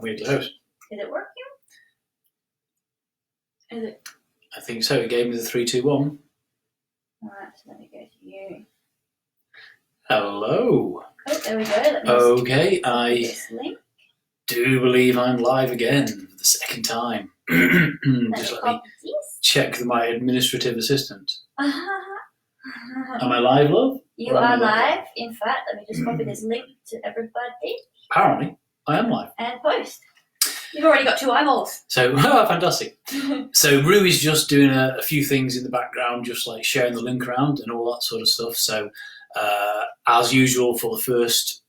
I'm weirdly close. Is it working? Is it? I think so. It gave me the 3, 2, 1. Alright, so let me go to you. Hello. Oh, there we go. Let me Okay, I this link. do believe I'm live again for the second time. Just let me check with my administrative assistant. Am I live, love? You are live. In fact, let me just copy this link to everybody. Apparently, I am live. And post. You've already got 2 eyeballs. So, fantastic. So, Rue is just doing a few things in the background, just like sharing the link around and all that sort of stuff. So, as usual, for the first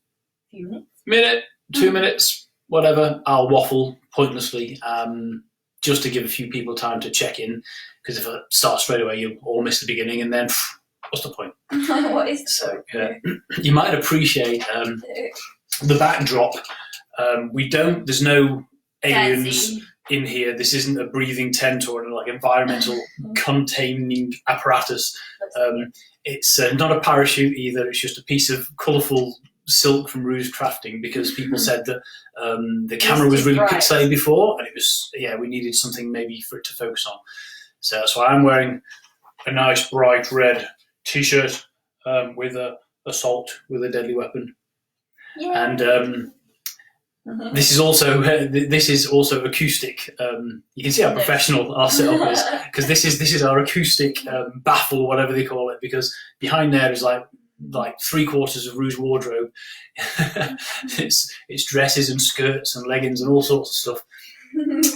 few minute, 2 minutes, whatever, I'll waffle pointlessly, just to give a few people time to check in. Because if I start straight away, you'll all miss the beginning, and then what's the point? What is so? You might appreciate the backdrop. There's no aliens in here. This isn't a breathing tent or like environmental containing apparatus. It's not a parachute either. It's just a piece of colourful silk from Rue's crafting, because people said that the camera was really pixelated before, and it was, we needed something maybe for it to focus on. So that's why I'm wearing a nice bright red t-shirt with a assault with a deadly weapon. Yeah. And this is also acoustic. You can see how professional our setup is, because this is our acoustic baffle, whatever they call it. Because behind there is like 3/4 of Rue's wardrobe. it's dresses and skirts and leggings and all sorts of stuff.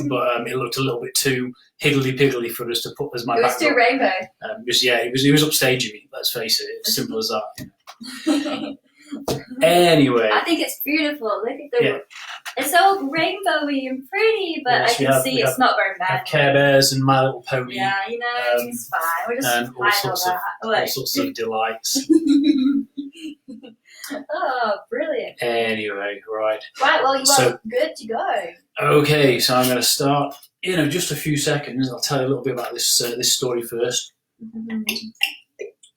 But it looked a little bit too higgledy-piggledy for us to put as my backdrop. It was too rainbow. He was upstaging me. Let's face it. It's simple as that. Anyway, I think it's beautiful. Look at the. It's all rainbowy and pretty, but I can see it's not very bad. Care Bears and My Little Pony. Yeah, it's fine. We're just and all sorts of delights. Oh, brilliant. Anyway, right. Right, well, you are good to go. Okay, so I'm going to start in just a few seconds. I'll tell you a little bit about this story first.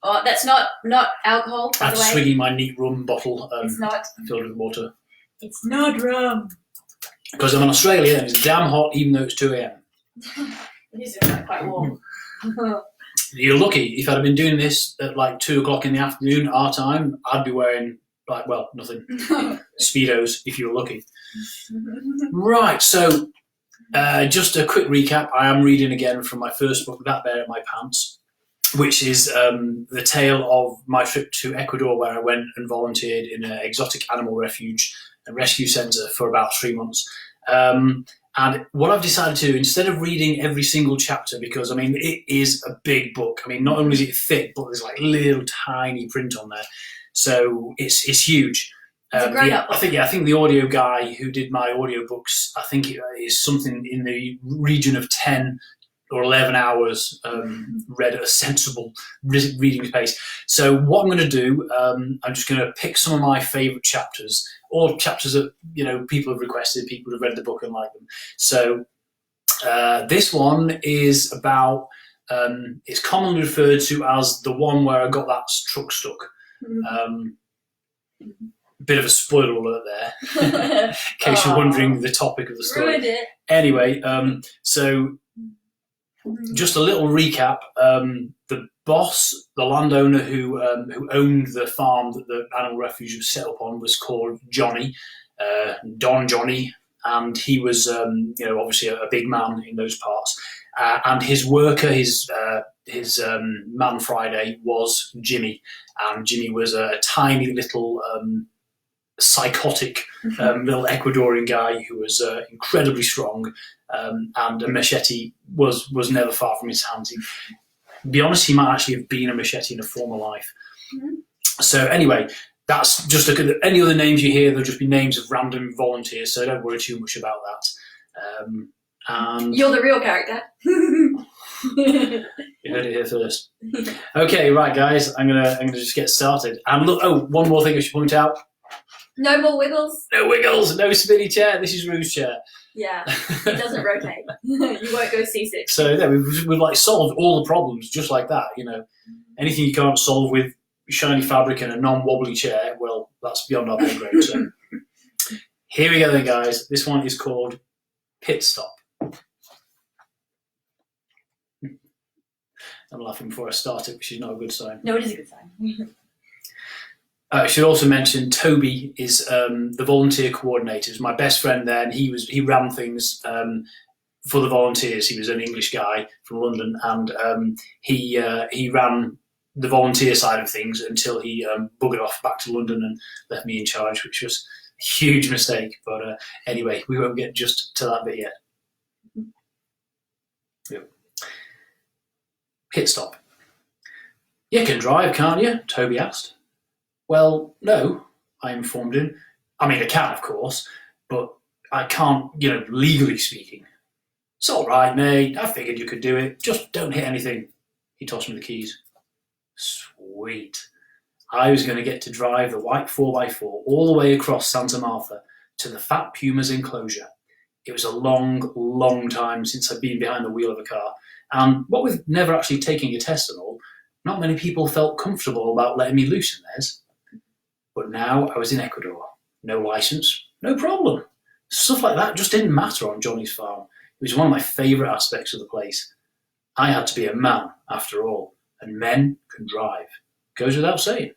Oh, that's not alcohol, by the way. I'm swinging my neat rum bottle. It's not. Filled with water. It's not rum. Because I'm in Australia and it's damn hot, even though it's 2 a.m. It is quite warm. You're lucky. If I'd have been doing this at like 2 o'clock in the afternoon, our time, I'd be wearing nothing. Speedos, if you were lucky. Right, so just a quick recap. I am reading again from my first book, That Bear at My Pants, which is the tale of my trip to Ecuador, where I went and volunteered in an exotic animal refuge and rescue centre for about 3 months. And what I've decided to do, instead of reading every single chapter, because, it is a big book. Not only is it thick, but there's like little tiny print on there. So it's huge. It's a grown-up book. I think the audio guy who did my audiobooks, I think it is something in the region of 10 or 11 hours read at a sensible reading pace. So what I'm going to do, I'm just going to pick some of my favourite chapters, or chapters that people have requested, people have read the book and like them. So this one is about, it's commonly referred to as the one where I got that truck stuck. Bit of a spoiler alert there, in case you're wondering the topic of the story. Ruined it. Anyway, so just a little recap. The boss, the landowner who owned the farm that the animal refuge was set up on, was called Johnny, Don Johnny, and he was obviously a big man in those parts. And his worker, his man Friday, was Jimmy, and Jimmy was a tiny little psychotic little Ecuadorian guy who was incredibly strong, and a machete was never far from his hands. To be honest, he might actually have been a machete in a former life. So anyway, that's just any other names you hear, they'll just be names of random volunteers, so don't worry too much about that. And you're the real character. You heard it here first. Okay, right, guys, I'm gonna just get started. And look, one more thing I should point out. No more wiggles. No wiggles. No spinny chair. This is Rue's chair. Yeah, it doesn't rotate. You won't go seasick. So yeah, we've solved all the problems just like that. Anything you can't solve with shiny fabric and a non-wobbly chair, well, that's beyond our pay grade. So Here we go then, guys. This one is called Pit Stop. I'm laughing before I start it, which is not a good sign. No, it is a good sign. I should also mention Toby is the volunteer coordinator. He's my best friend there, and he ran things for the volunteers. He was an English guy from London, and he ran the volunteer side of things until he buggered off back to London and left me in charge, which was a huge mistake. But anyway, we won't get just to that bit yet. Yep. Pit stop. You can drive, can't you? Toby asked. Well, no, I informed him. I mean, I can, of course, but I can't, legally speaking. It's all right, mate. I figured you could do it. Just don't hit anything. He tossed me the keys. Sweet. I was going to get to drive the white 4x4 all the way across Santa Martha to the Fat Puma's enclosure. It was a long, long time since I'd been behind the wheel of a car, and what with never actually taking a test and all, not many people felt comfortable about letting me loose in theirs. But now I was in Ecuador. No license, no problem. Stuff like that just didn't matter on Johnny's farm. It was one of my favourite aspects of the place. I had to be a man, after all, and men can drive. Goes without saying.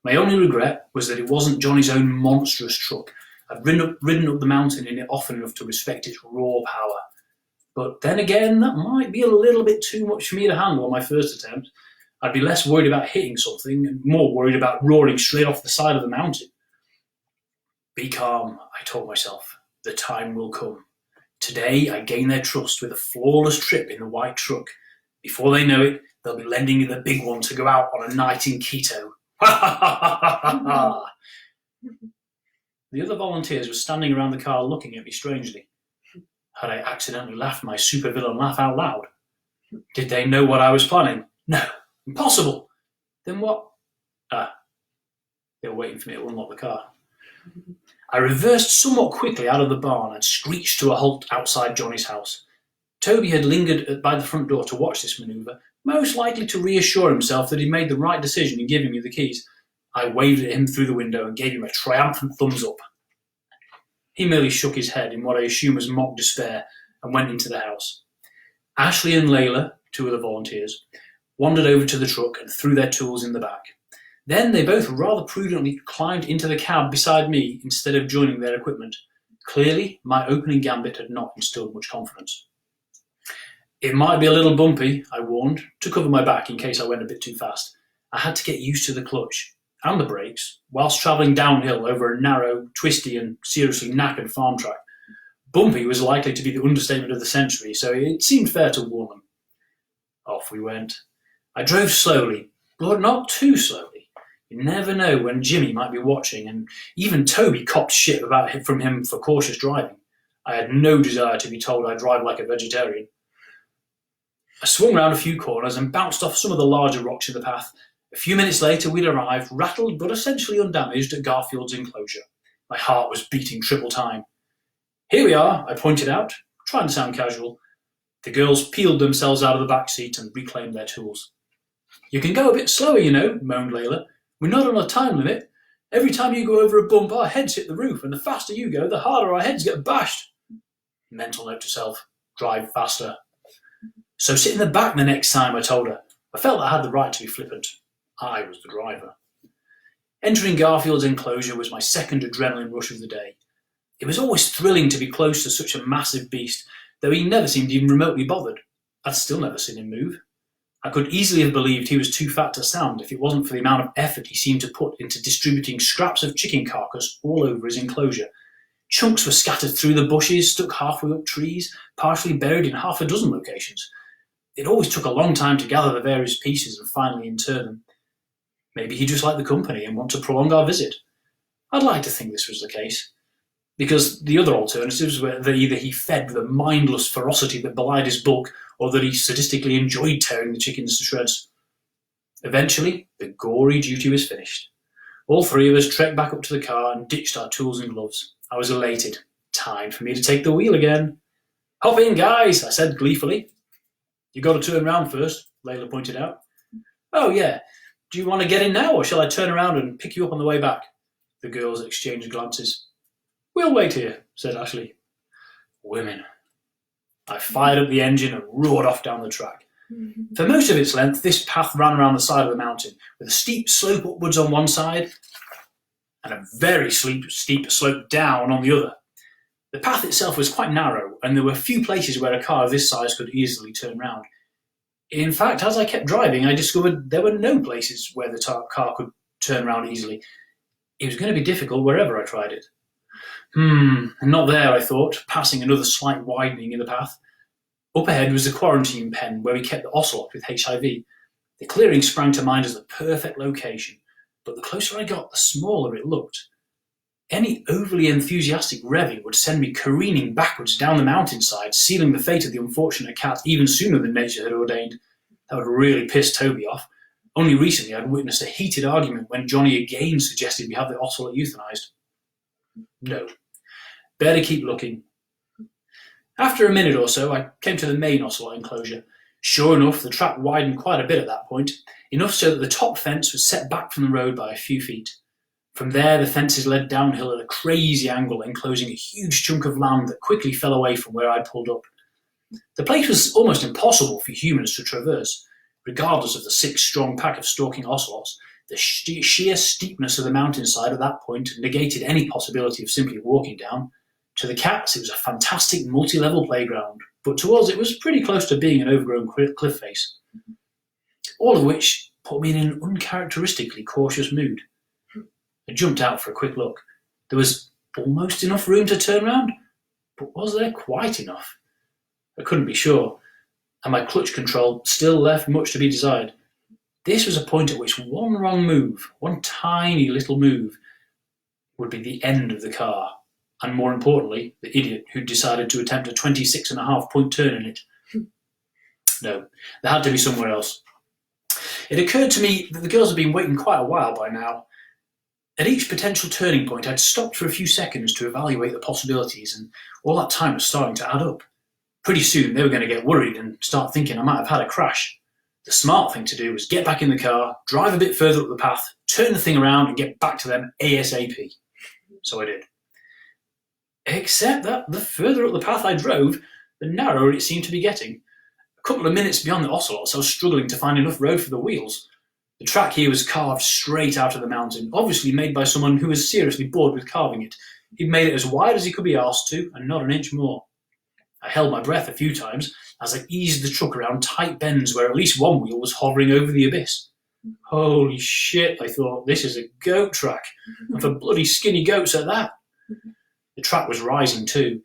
My only regret was that it wasn't Johnny's own monstrous truck. I'd ridden up the mountain in it often enough to respect its raw power. But then again, that might be a little bit too much for me to handle on my first attempt. I'd be less worried about hitting something and more worried about roaring straight off the side of the mountain. Be calm, I told myself. The time will come. Today, I gain their trust with a flawless trip in the white truck. Before they know it, they'll be lending me the big one to go out on a night in Quito. The other volunteers were standing around the car looking at me strangely. Had I accidentally laughed my supervillain laugh out loud? Did they know what I was planning? No. Impossible! Then what? They were waiting for me to unlock the car. I reversed somewhat quickly out of the barn and screeched to a halt outside Johnny's house. Toby had lingered by the front door to watch this manoeuvre, most likely to reassure himself that he'd made the right decision in giving me the keys. I waved at him through the window and gave him a triumphant thumbs up. He merely shook his head in what I assume was mock despair and went into the house. Ashley and Layla, two of the volunteers, wandered over to the truck and threw their tools in the back. Then they both rather prudently climbed into the cab beside me instead of joining their equipment. Clearly, my opening gambit had not instilled much confidence. It might be a little bumpy, I warned, to cover my back in case I went a bit too fast. I had to get used to the clutch and the brakes whilst travelling downhill over a narrow, twisty and seriously knackered farm track. Bumpy was likely to be the understatement of the century, so it seemed fair to warn them. Off we went. I drove slowly, but not too slowly. You never know when Jimmy might be watching, and even Toby copped shit from him for cautious driving. I had no desire to be told I drive like a vegetarian. I swung round a few corners and bounced off some of the larger rocks in the path. A few minutes later we'd arrived, rattled but essentially undamaged, at Garfield's enclosure. My heart was beating triple time. Here we are, I pointed out, trying to sound casual. The girls peeled themselves out of the back seat and reclaimed their tools. You can go a bit slower, moaned Layla. We're not on a time limit. Every time you go over a bump, our heads hit the roof, and the faster you go, the harder our heads get bashed. Mental note to self, drive faster. So sit in the back the next time, I told her. I felt I had the right to be flippant. I was the driver. Entering Garfield's enclosure was my second adrenaline rush of the day. It was always thrilling to be close to such a massive beast, though he never seemed even remotely bothered. I'd still never seen him move. I could easily have believed he was too fat to stand if it wasn't for the amount of effort he seemed to put into distributing scraps of chicken carcass all over his enclosure. Chunks were scattered through the bushes, stuck halfway up trees, partially buried in half a dozen locations. It always took a long time to gather the various pieces and finally inter them. Maybe he just liked the company and wanted to prolong our visit. I'd like to think this was the case, because the other alternatives were that either he fed with a mindless ferocity that belied his bulk, or that he sadistically enjoyed tearing the chickens to shreds. Eventually, the gory duty was finished. All three of us trekked back up to the car and ditched our tools and gloves. I was elated. Time for me to take the wheel again. Hop in, guys, I said gleefully. You got to turn round first, Layla pointed out. Oh, yeah. Do you want to get in now, or shall I turn around and pick you up on the way back? The girls exchanged glances. "We'll wait here," said Ashley. Women. I fired up the engine and roared off down the track. For most of its length, this path ran around the side of the mountain, with a steep slope upwards on one side and a very steep slope down on the other. The path itself was quite narrow, and there were few places where a car of this size could easily turn round. In fact, as I kept driving, I discovered there were no places where the car could turn round easily. It was going to be difficult wherever I tried it. Not there, I thought, passing another slight widening in the path. Up ahead was the quarantine pen where we kept the ocelot with HIV. The clearing sprang to mind as the perfect location, but the closer I got, the smaller it looked. Any overly enthusiastic revving would send me careening backwards down the mountainside, sealing the fate of the unfortunate cat even sooner than nature had ordained. That would really piss Toby off. Only recently I'd witnessed a heated argument when Johnny again suggested we have the ocelot euthanized. No. Better keep looking. After a minute or so, I came to the main ocelot enclosure. Sure enough, the track widened quite a bit at that point, enough so that the top fence was set back from the road by a few feet. From there, the fences led downhill at a crazy angle, enclosing a huge chunk of land that quickly fell away from where I pulled up. The place was almost impossible for humans to traverse. Regardless of the 6-strong pack of stalking ocelots, the sheer steepness of the mountainside at that point negated any possibility of simply walking down. To the cats, it was a fantastic multi-level playground, but to us it was pretty close to being an overgrown cliff face. All of which put me in an uncharacteristically cautious mood. I jumped out for a quick look. There was almost enough room to turn round, but was there quite enough? I couldn't be sure, and my clutch control still left much to be desired. This was a point at which one wrong move, one tiny little move, would be the end of the car, and more importantly, the idiot who'd decided to attempt a 26.5-point turn in it. No, there had to be somewhere else. It occurred to me that the girls had been waiting quite a while by now. At each potential turning point, I'd stopped for a few seconds to evaluate the possibilities, and all that time was starting to add up. Pretty soon, they were going to get worried and start thinking I might have had a crash. The smart thing to do was get back in the car, drive a bit further up the path, turn the thing around and get back to them ASAP. So I did. Except that the further up the path I drove, the narrower it seemed to be getting. A couple of minutes beyond the ocelots, I was struggling to find enough road for the wheels. The track here was carved straight out of the mountain, obviously made by someone who was seriously bored with carving it. He'd made it as wide as he could be asked to, and not an inch more. I held my breath a few times as I eased the truck around tight bends where at least one wheel was hovering over the abyss. Holy shit, I thought, this is a goat track, and for bloody skinny goats at that. The track was rising too.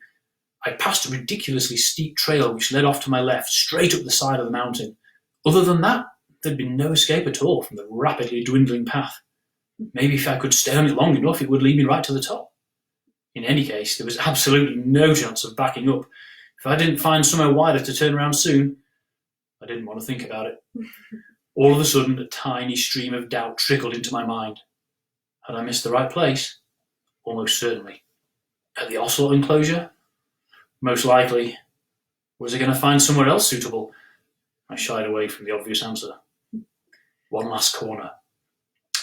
I passed a ridiculously steep trail which led off to my left, straight up the side of the mountain. Other than that, there'd been no escape at all from the rapidly dwindling path. Maybe if I could stay on it long enough, it would lead me right to the top. In any case, there was absolutely no chance of backing up. If I didn't find somewhere wider to turn around soon, I didn't want to think about it. All of a sudden, a tiny stream of doubt trickled into my mind. Had I missed the right place? Almost certainly. At the ocelot enclosure? Most likely. Was I going to find somewhere else suitable? I shied away from the obvious answer. One last corner.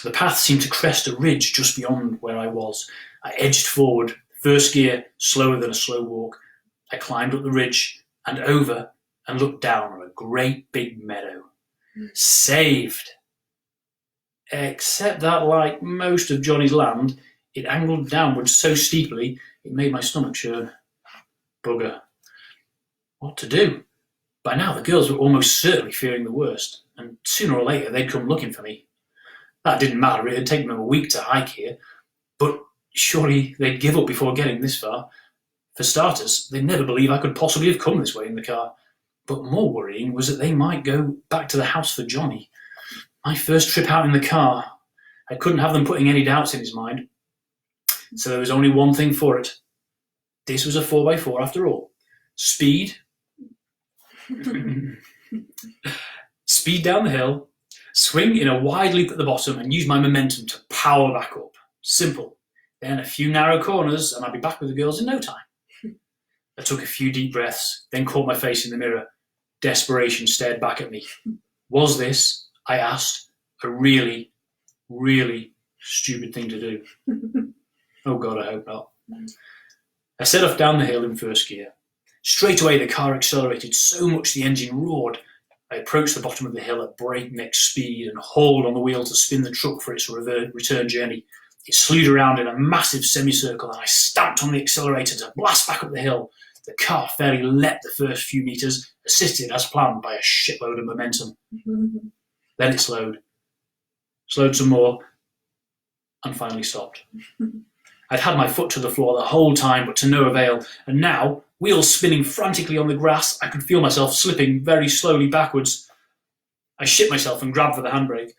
The path seemed to crest a ridge just beyond where I was. I edged forward, first gear, slower than a slow walk. I climbed up the ridge and over and looked down on a great big meadow. Saved! Except that, like most of Johnny's land, it angled downwards so steeply it made my stomach churn. Bugger. What to do? By now the girls were almost certainly fearing the worst, and sooner or later they'd come looking for me. That didn't matter, it had taken them a week to hike here, but surely they'd give up before getting this far. For starters, they'd never believe I could possibly have come this way in the car. But more worrying was that they might go back to the house for Johnny. My first trip out in the car. I couldn't have them putting any doubts in his mind. So there was only one thing for it. This was a 4x4 after all. Speed. Speed down the hill, swing in a wide loop at the bottom and use my momentum to power back up. Simple. Then a few narrow corners and I'd be back with the girls in no time. I took a few deep breaths, then caught my face in the mirror. Desperation stared back at me. Was this, I asked, a really, really stupid thing to do? Oh God, I hope not. I set off down the hill in first gear. Straight away the car accelerated so much the engine roared. I approached the bottom of the hill at breakneck speed and hauled on the wheel to spin the truck for its return journey. It slewed around in a massive semicircle and I stamped on the accelerator to blast back up the hill. The car fairly leapt the first few metres, assisted as planned by a shitload of momentum. Then it slowed some more, and finally stopped. I'd had my foot to the floor the whole time, but to no avail, and now, wheels spinning frantically on the grass, I could feel myself slipping very slowly backwards. I shit myself and grabbed for the handbrake.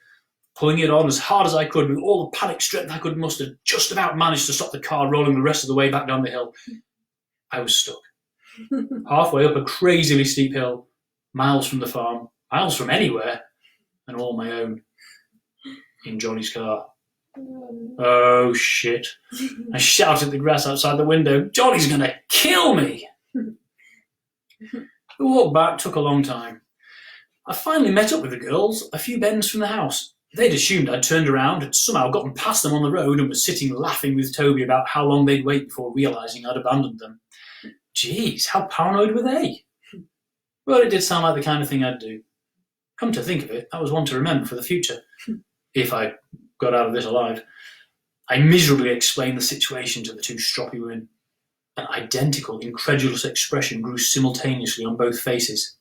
Pulling it on as hard as I could with all the panic strength I could muster, just about managed to stop the car rolling the rest of the way back down the hill. I was stuck. Halfway up a crazily steep hill, miles from the farm, miles from anywhere, and all my own. In Johnny's car. Oh, shit. I shouted at the grass outside the window, Johnny's going to kill me! The walk back took a long time. I finally met up with the girls a few bends from the house. They'd assumed I'd turned around, had somehow gotten past them on the road and was sitting laughing with Toby about how long they'd wait before realising I'd abandoned them. Jeez, how paranoid were they? Well, it did sound like the kind of thing I'd do. Come to think of it, that was one to remember for the future. If I got out of this alive. I miserably explained the situation to the two stroppy women. An identical, incredulous expression grew simultaneously on both faces.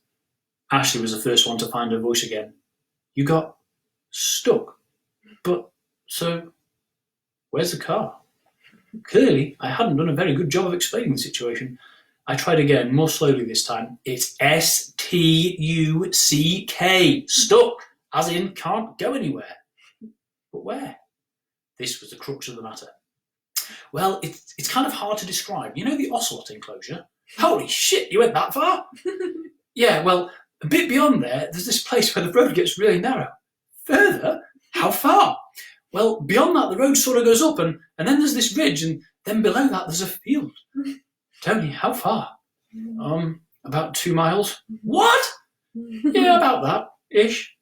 Ashley was the first one to find her voice again. You got stuck? But, so, where's the car? Clearly, I hadn't done a very good job of explaining the situation. I tried again, more slowly this time. It's S-T-U-C-K. Stuck, as in can't go anywhere. But where? This was the crux of the matter. Well, it's kind of hard to describe. You know the ocelot enclosure? Holy shit, you went that far? Yeah, well, a bit beyond there, there's this place where the road gets really narrow. Further? How far? Well, beyond that, the road sort of goes up, and then there's this ridge, and then below that, there's a field. Tony, how far? About 2 miles. What? Yeah, about that, ish.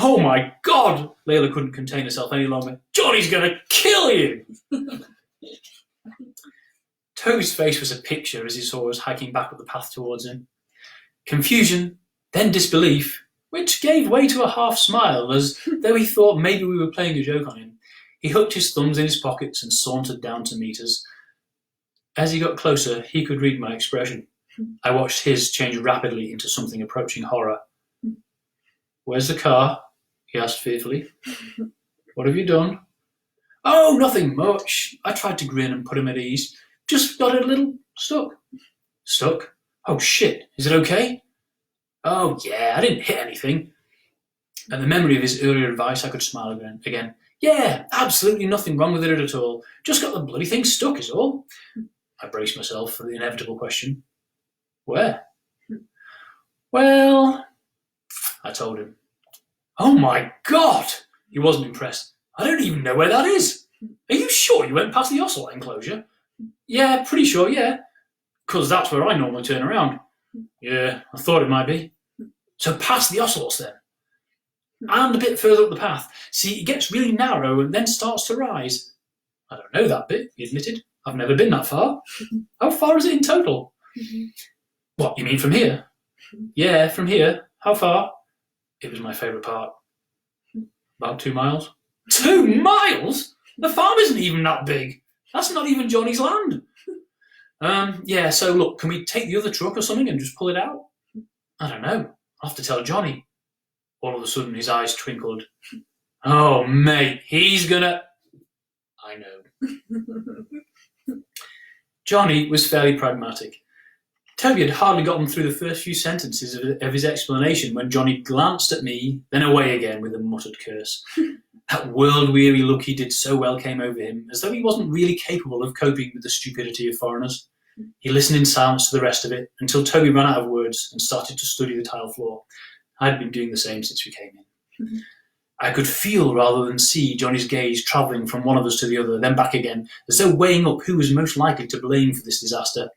Oh my God! Layla couldn't contain herself any longer. Johnny's gonna kill you! Toby's face was a picture as he saw us hiking back up the path towards him. Confusion, then disbelief, which gave way to a half smile as though he thought maybe we were playing a joke on him. He hooked his thumbs in his pockets and sauntered down to meet us. As he got closer, he could read my expression. I watched his change rapidly into something approaching horror. Where's the car? He asked fearfully. What have you done? Oh, nothing much. I tried to grin and put him at ease. Just got a little stuck. Stuck? Oh, shit. Is it okay? Oh, yeah, I didn't hit anything. At the memory of his earlier advice, I could smile again. Yeah, absolutely nothing wrong with it at all. Just got the bloody thing stuck is all. I braced myself for the inevitable question. Where? Well, I told him. Oh my God! He wasn't impressed. I don't even know where that is. Are you sure you went past the ocelot enclosure? Yeah, pretty sure, yeah. 'Cause that's where I normally turn around. Yeah, I thought it might be. So past the ocelots then. And a bit further up the path. See, it gets really narrow and then starts to rise. I don't know that bit, he admitted. I've never been that far. How far is it in total? What, you mean from here? Yeah, from here. How far? It was my favourite part. About 2 miles. 2 miles? The farm isn't even that big. That's not even Johnny's land. Yeah, so look, can we take the other truck or something and just pull it out? I don't know. I'll have to tell Johnny. All of a sudden his eyes twinkled. Oh, mate, he's gonna... I know. Johnny was fairly pragmatic. Toby had hardly gotten through the first few sentences of his explanation when Johnny glanced at me, then away again with a muttered curse. That world-weary look he did so well came over him, as though he wasn't really capable of coping with the stupidity of foreigners. He listened in silence to the rest of it, until Toby ran out of words and started to study the tile floor. I'd been doing the same since we came in. I could feel rather than see Johnny's gaze travelling from one of us to the other, then back again, as though weighing up who was most likely to blame for this disaster.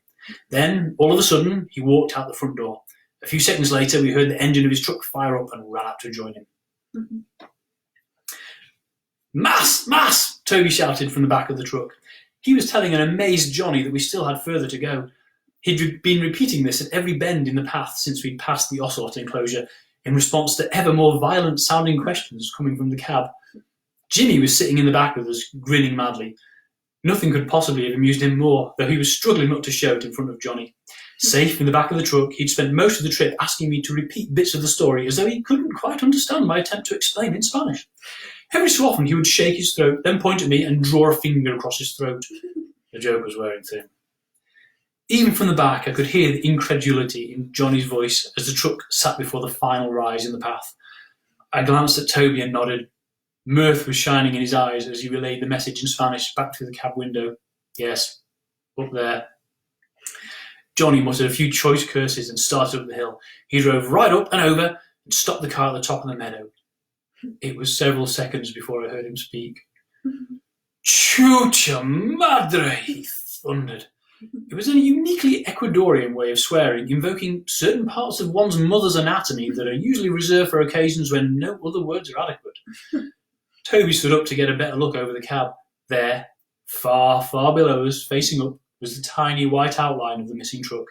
Then, all of a sudden, he walked out the front door. A few seconds later, we heard the engine of his truck fire up and ran up to join him. Mass! Mass! Toby shouted from the back of the truck. He was telling an amazed Johnny that we still had further to go. He'd been repeating this at every bend in the path since we'd passed the ocelot enclosure, in response to ever more violent-sounding questions coming from the cab. Jimmy was sitting in the back with us, grinning madly. Nothing could possibly have amused him more, though he was struggling not to show it in front of Johnny. Safe in the back of the truck, he'd spent most of the trip asking me to repeat bits of the story as though he couldn't quite understand my attempt to explain in Spanish. Every so often he would shake his throat, then point at me and draw a finger across his throat. The joke was wearing thin. Even from the back, I could hear the incredulity in Johnny's voice as the truck sat before the final rise in the path. I glanced at Toby and nodded. Mirth was shining in his eyes as he relayed the message in Spanish back through the cab window. Yes, up there. Johnny muttered a few choice curses and started up the hill. He drove right up and over and stopped the car at the top of the meadow. It was several seconds before I heard him speak. Chucha madre, he thundered. It was a uniquely Ecuadorian way of swearing, invoking certain parts of one's mother's anatomy that are usually reserved for occasions when no other words are adequate. Toby stood up to get a better look over the cab. There, far, far below us, facing up, was the tiny white outline of the missing truck.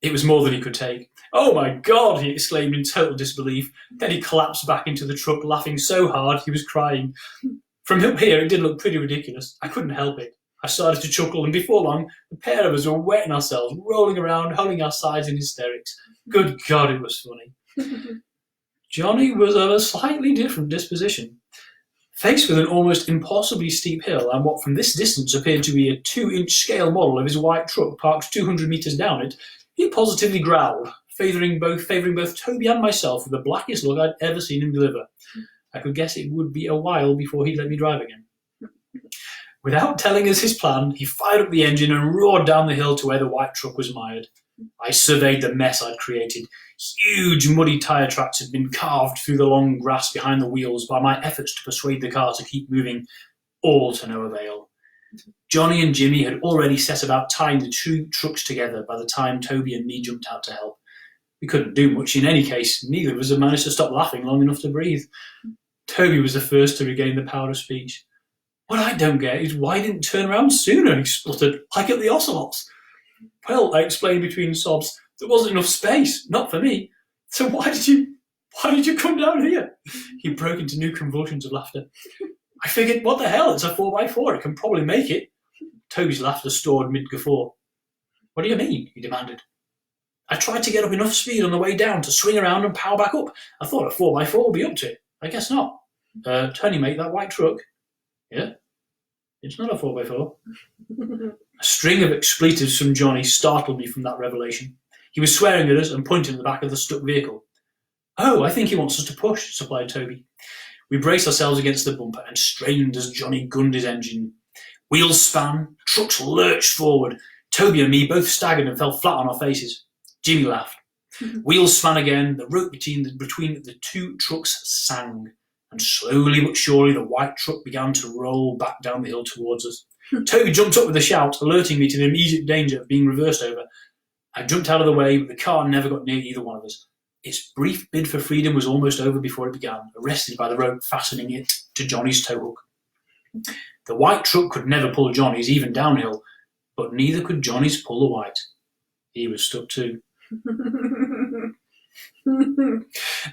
It was more than he could take. "Oh my God!" he exclaimed in total disbelief. Then he collapsed back into the truck, laughing so hard he was crying. From up here, it did look pretty ridiculous. I couldn't help it. I started to chuckle, and before long, the pair of us were wetting ourselves, rolling around, holding our sides in hysterics. Good God, it was funny. Johnny was of a slightly different disposition. Faced with an almost impossibly steep hill and what from this distance appeared to be a 2-inch scale model of his white truck parked 200 metres down it, he positively growled, favouring both Toby and myself with the blackest look I'd ever seen him deliver. I could guess it would be a while before he'd let me drive again. Without telling us his plan, he fired up the engine and roared down the hill to where the white truck was mired. I surveyed the mess I'd created. Huge muddy tyre tracks had been carved through the long grass behind the wheels by my efforts to persuade the car to keep moving, all to no avail. Johnny and Jimmy had already set about tying the two trucks together by the time Toby and me jumped out to help. We couldn't do much in any case. Neither of us had managed to stop laughing long enough to breathe. Toby was the first to regain the power of speech. "What I don't get is why he didn't turn around sooner," he spluttered, "like at the ocelots." "Well," I explained between sobs, "there wasn't enough space, not for me. So why did you come down here?" He broke into new convulsions of laughter. "I figured, what the hell, it's a 4x4, it can probably make it." Toby's laughter stored mid-guffaw. "What do you mean?" he demanded. "I tried to get up enough speed on the way down to swing around and power back up. I thought a 4x4 would be up to it. I guess not. Tony, mate, that white truck." "Yeah? It's not a 4x4. A string of expletives from Johnny startled me from that revelation. He was swearing at us and pointing at the back of the stuck vehicle. "Oh, I think he wants us to push," supplied Toby. We braced ourselves against the bumper and strained as Johnny gunned his engine. Wheels span, trucks lurched forward. Toby and me both staggered and fell flat on our faces. Jimmy laughed. Wheels span again, the rope between the two trucks sang. And slowly but surely the white truck began to roll back down the hill towards us. Toby jumped up with a shout, alerting me to the immediate danger of being reversed over. I jumped out of the way, but the car never got near either one of us. Its brief bid for freedom was almost over before it began, arrested by the rope fastening it to Johnny's tow hook. The white truck could never pull Johnny's, even downhill, but neither could Johnny's pull the white. He was stuck too.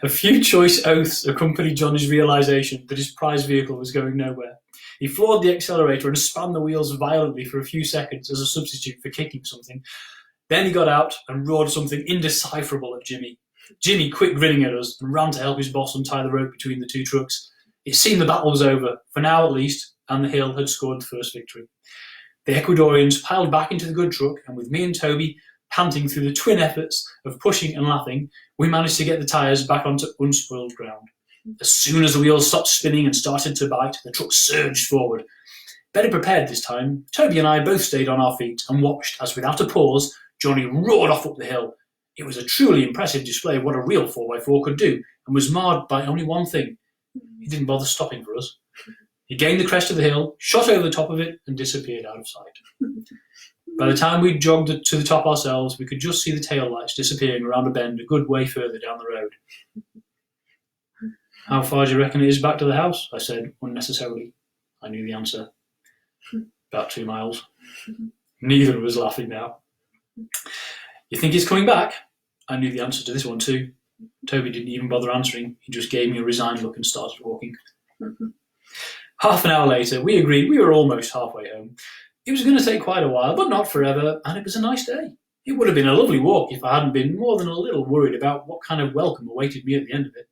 A few choice oaths accompanied Johnny's realisation that his prized vehicle was going nowhere. He floored the accelerator and spun the wheels violently for a few seconds as a substitute for kicking something. Then he got out and roared something indecipherable at Jimmy. Jimmy quit grinning at us and ran to help his boss untie the rope between the two trucks. It seemed the battle was over, for now at least, and the hill had scored the first victory. The Ecuadorians piled back into the good truck, and with me and Toby panting through the twin efforts of pushing and laughing, we managed to get the tyres back onto unspoiled ground. As soon as the wheels stopped spinning and started to bite, the truck surged forward. Better prepared this time, Toby and I both stayed on our feet and watched as, without a pause, Johnny roared off up the hill. It was a truly impressive display of what a real 4x4 could do, and was marred by only one thing. He didn't bother stopping for us. He gained the crest of the hill, shot over the top of it, and disappeared out of sight. By the time we'd jogged to the top ourselves, we could just see the tail lights disappearing around a bend a good way further down the road. "How far do you reckon it is back to the house?" I said, unnecessarily. I knew the answer. About 2 miles. Neither of us laughing now. You think he's coming back? I knew the answer to this one too. Toby didn't even bother answering. He just gave me a resigned look and started walking. Half an hour later, we agreed we were almost halfway home. It was going to take quite a while, but not forever, and it was a nice day. It would have been a lovely walk if I hadn't been more than a little worried about what kind of welcome awaited me at the end of it.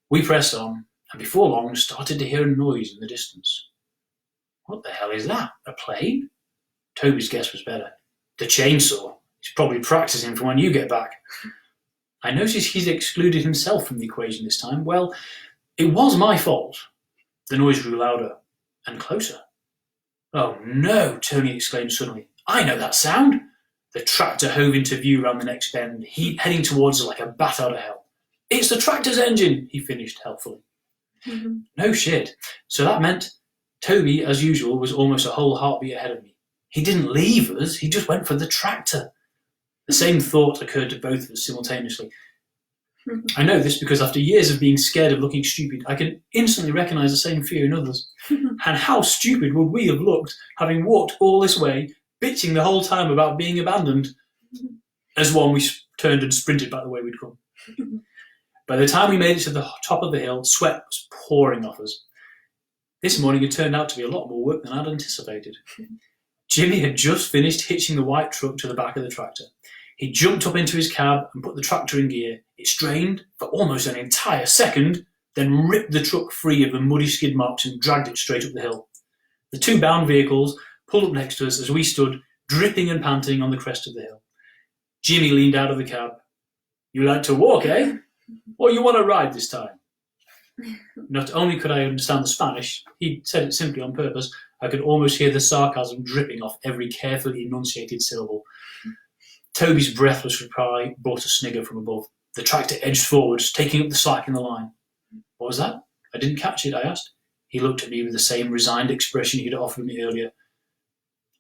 We pressed on, and before long started to hear a noise in the distance. What the hell is that? A plane? Toby's guess was better. The chainsaw. He's probably practicing for when you get back. I noticed he's excluded himself from the equation this time. Well, it was my fault. The noise grew louder and closer. Oh no, Tony exclaimed suddenly. I know that sound. The tractor hove into view round the next bend, heading towards us like a bat out of hell. It's the tractor's engine, he finished helpfully. No shit. So that meant Toby, as usual, was almost a whole heartbeat ahead of me. He didn't leave us, he just went for the tractor. The same thought occurred to both of us simultaneously. I know this because after years of being scared of looking stupid, I can instantly recognise the same fear in others. And how stupid would we have looked, having walked all this way, bitching the whole time about being abandoned? As one, we turned and sprinted back the way we'd come. By the time we made it to the top of the hill, sweat was pouring off us. This morning it turned out to be a lot more work than I'd anticipated. Jimmy had just finished hitching the white truck to the back of the tractor. He jumped up into his cab and put the tractor in gear. It strained for almost an entire second, then ripped the truck free of the muddy skid marks and dragged it straight up the hill. The two bound vehicles pulled up next to us as we stood, dripping and panting on the crest of the hill. Jimmy leaned out of the cab. You like to walk, eh? Or you want to ride this time? Not only could I understand the Spanish, he'd said it simply on purpose, I could almost hear the sarcasm dripping off every carefully enunciated syllable. Toby's breathless reply brought a snigger from above. The tractor edged forwards, taking up the slack in the line. What was that? I didn't catch it, I asked. He looked at me with the same resigned expression he'd offered me earlier.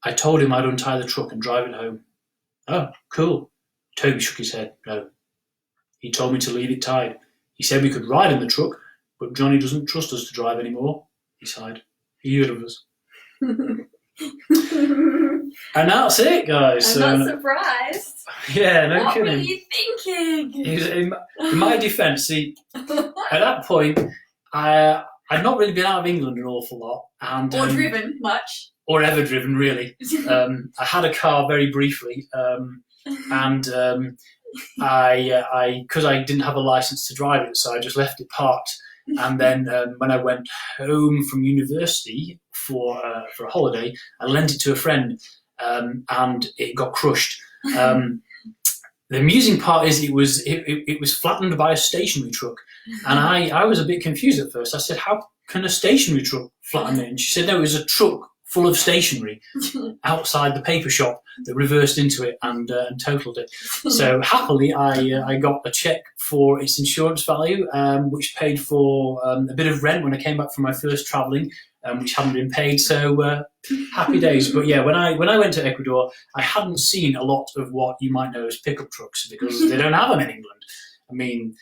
I told him I'd untie the truck and drive it home. Oh, cool. Toby shook his head. No. He told me to leave it tied. He said we could ride in the truck, but Johnny doesn't trust us to drive anymore. He sighed. He heard of us. And that's it, guys. I'm not surprised. Yeah, no kidding. What were you thinking? In my defence, see, at that point, I'd not really been out of England an awful lot. Or driven much. Or ever driven, really. I had a car very briefly, and because I didn't have a licence to drive it, so I just left it parked. And then when I went home from university for a holiday, I lent it to a friend, and it got crushed. The amusing part is it was flattened by a stationary truck, and I was a bit confused at first. I said, "How can a stationary truck flatten it?" And she said, "No, it was a truck full of stationery outside the paper shop that reversed into it and totaled it." So happily, I got a cheque for its insurance value, which paid for a bit of rent when I came back from my first travelling, which hadn't been paid. So happy days. But yeah, when I went to Ecuador, I hadn't seen a lot of what you might know as pickup trucks because they don't have them in England. I mean,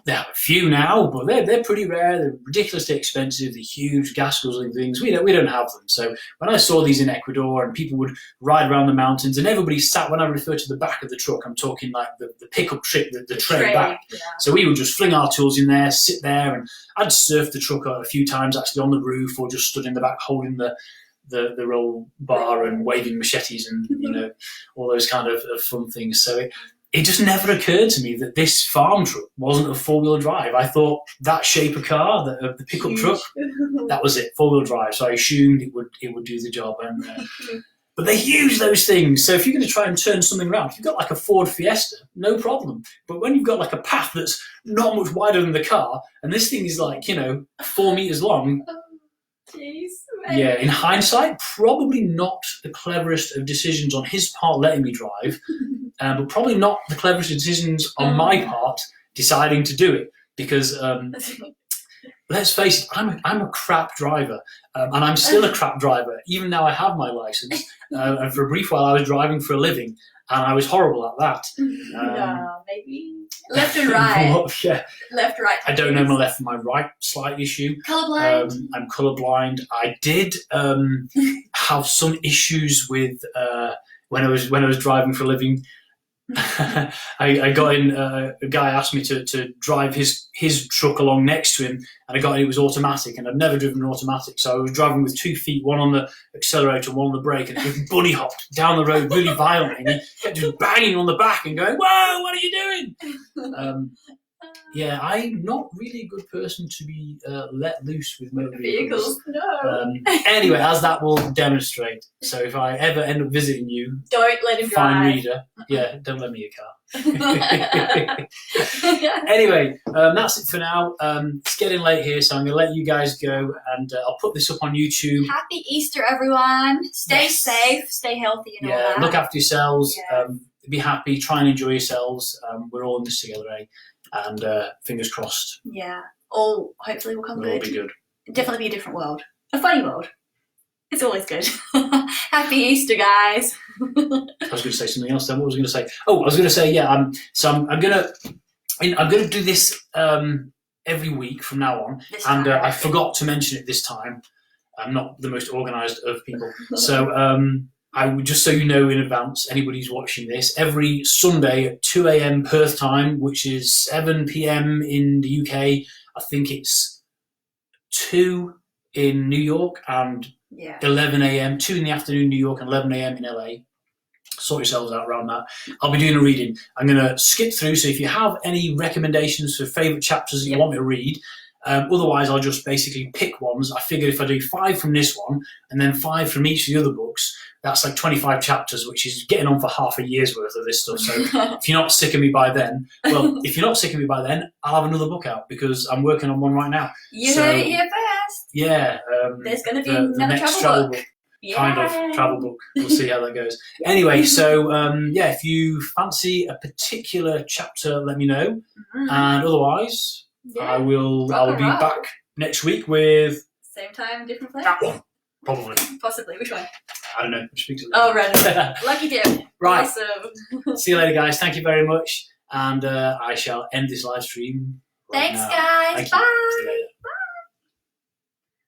they have a few now, but they're pretty rare. They're ridiculously expensive. They're huge, gas-guzzling things. We don't have them. So when I saw these in Ecuador and people would ride around the mountains and everybody sat, when I refer to the back of the truck, I'm talking like the pickup trip, the tray back. Yeah. So we would just fling our tools in there, sit there, and I'd surfed the truck a few times actually on the roof or just stood in the back holding the roll bar and waving machetes and all those kind of fun things. So it just never occurred to me that this farm truck wasn't a four-wheel drive. I thought that shape of car, the pickup Huge. truck, that was it, four-wheel drive. So I assumed it would do the job. And but they're huge, those things. So if you're going to try and turn something around, if you've got like a Ford Fiesta, no problem. But when you've got like a path that's not much wider than the car, and this thing is like 4 meters long. Jeez, yeah, in hindsight, probably not the cleverest of decisions on his part letting me drive, but probably not the cleverest decisions on my part deciding to do it. Because let's face it, I'm a crap driver, and I'm still a crap driver, even now I have my license. And for a brief while, I was driving for a living. and I was horrible at that. No, maybe left and right. Yeah. Left, right. I don't know my left from my right. Slight issue. Colourblind. I'm colourblind. I did have some issues with when I was driving for a living. I got in. A guy asked me to drive his truck along next to him, and I got in. It was automatic, and I'd never driven an automatic, so I was driving with 2 feet, one on the accelerator, one on the brake, and it just bunny hopped down the road really violently. And he kept just banging on the back and going, "Whoa, what are you doing?" Yeah, I'm not really a good person to be let loose with motor vehicles. No. Anyway, as that will demonstrate. So if I ever end up visiting you, don't let him fine drive. reader, yeah, don't let me a car. Anyway, that's it for now. It's getting late here, so I'm going to let you guys go, and I'll put this up on YouTube. Happy Easter, everyone. Stay safe, stay healthy, and all that. Look after yourselves. Yeah. Be happy. Try and enjoy yourselves. We're all in this together, eh? And fingers crossed. Yeah. All hopefully will come It'll all good. be good. Definitely be a different world. A funny world. It's always good. Happy Easter, guys. I was going to say something else then. What was I going to say? Oh, I was going to say, yeah. I'm going to do this every week from now on. And I forgot to mention it this time. I'm not the most organised of people, so I would, just so you know in advance, anybody who's watching this, every Sunday at 2 a.m. Perth time, which is 7 p.m. in the UK. I think it's 2 in New York and 11 a.m. 2 in the afternoon in New York and 11 a.m. in LA. Sort yourselves out around that. I'll be doing a reading. I'm going to skip through, so if you have any recommendations for favourite chapters that you want me to read, otherwise I'll just basically pick ones. I figured if I do 5 from this one and then 5 from each of the other books, that's like 25 chapters, which is getting on for half a year's worth of this stuff. So if you're not sick of me by then, if you're not sick of me by then, I'll have another book out because I'm working on one right now. You heard it here first. Yeah. There's going to be the another next travel book. Kind of travel book. We'll see how that goes. Anyway, so if you fancy a particular chapter, let me know. And otherwise, I will be back next week with same time, different place. That one, probably. Possibly. Which one? I don't know. Speak to them. Oh, random. Lucky dip. Right. Awesome. See you later, guys. Thank you very much, and I shall end this live stream. Thanks, guys. Thank Bye. You. See you later. Bye.